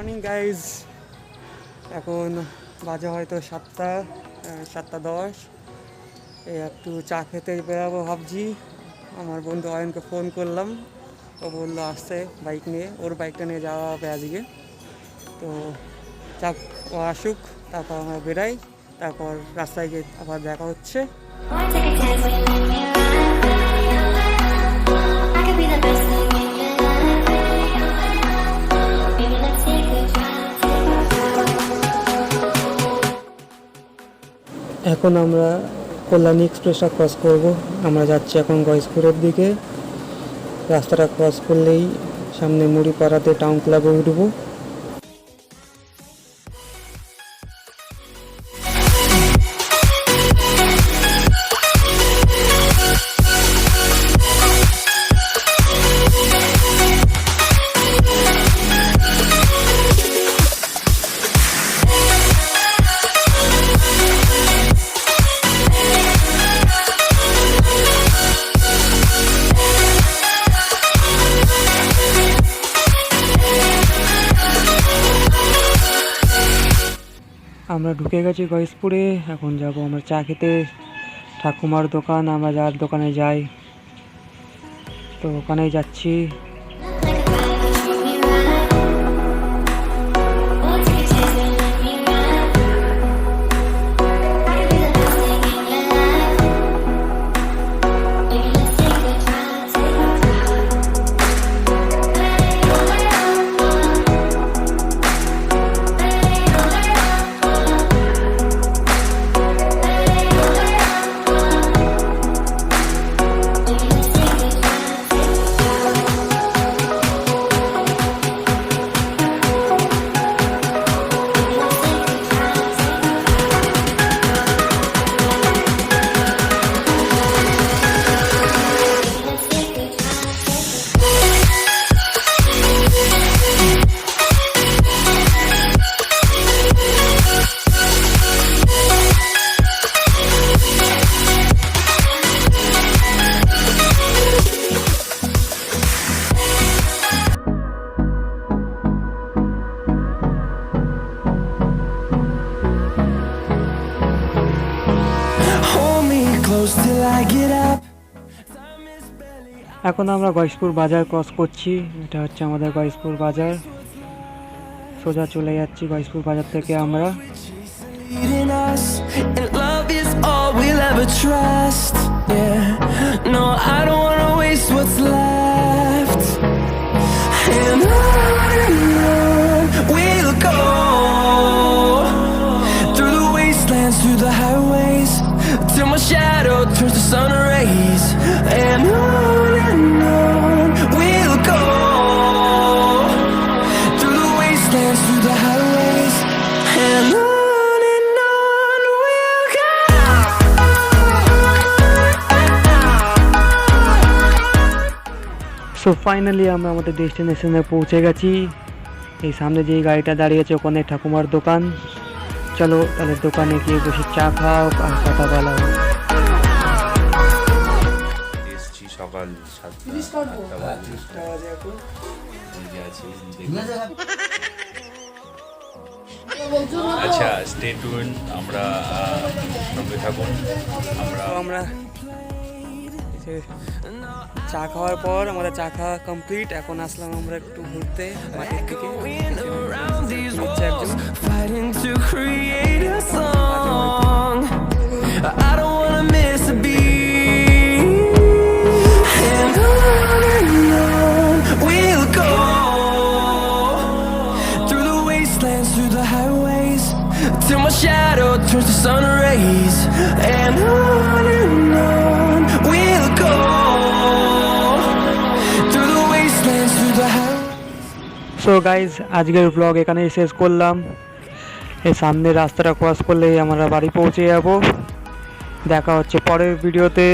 Morning guys, এখন বাজে হয়তো 7:10। এই একটু চা খেতে বেরাবো ভাবছি। আমার বন্ধু অয়নকে ফোন করলাম, ও বললো আসছে বাইক নিয়ে, ওর বাইকটা নিয়ে যাওয়া হবে আজকে। তো চাপ ও আসুক, তারপর আমরা বেরাই, তারপর রাস্তায় গিয়ে আবার দেখা হচ্ছে। এখন আমরা কল্যাণী এক্সপ্রেসটা ক্রস করব। আমরা যাচ্ছি এখন গয়েশপুরের দিকে। রাস্তাটা ক্রস করলেই সামনে মুড়িপাড়াতে টাউন ক্লাবে উঠবো। আমরা ঢুকে গেছি গয়েশপুরে। এখন যাব আমরা চা খেতে ঠাকুমার দোকান, আমরা যার দোকানে যাই, তো ওখানেই যাচ্ছি। এখন আমরা গয়েশপুর বাজার ক্রস করছি। এটা হচ্ছে আমাদের গয়েশপুর বাজার। সোজা চলে যাচ্ছি গয়েশপুর বাজার থেকে আমরা। Through the highways till my shadow turns to sun rays, and on we'll go through the wastelands, through the highways, and on we'll go. So finally আমরা আমাদের ডেস্টিনেশনে পৌঁছে গেছি। এই সামনে যে গাড়িটা দাঁড়িয়ে আছে ওখানে ঠাকুমার দোকান। চলো তাহলে দোকানে গিয়ে বসে চা খাও আর কথা বলা। সকাল 7টা বাজে এখন আচ্ছা, স্টে টিউন, আমরা সঙ্গে থাকুন। আমরা চা খাওয়ার পর আমাদের চা খাওয়া কমপ্লিট। এখন আসলাম আমরা একটু ঘুরতে মাঠের দিকে। Fighting to create a song, I don't wanna miss a beat, and on we'll go through the wastelands, through the highways, till my shadow turns to sun rays, and on we'll go through the wastelands, through the highways. So guys, আজকের blog এখানেই শেষ করলাম। এই সামনে রাস্তাটা cross করলেই আমরা বাড়ি পৌঁছে যাব। দেখা হচ্ছে পরের ভিডিওতে।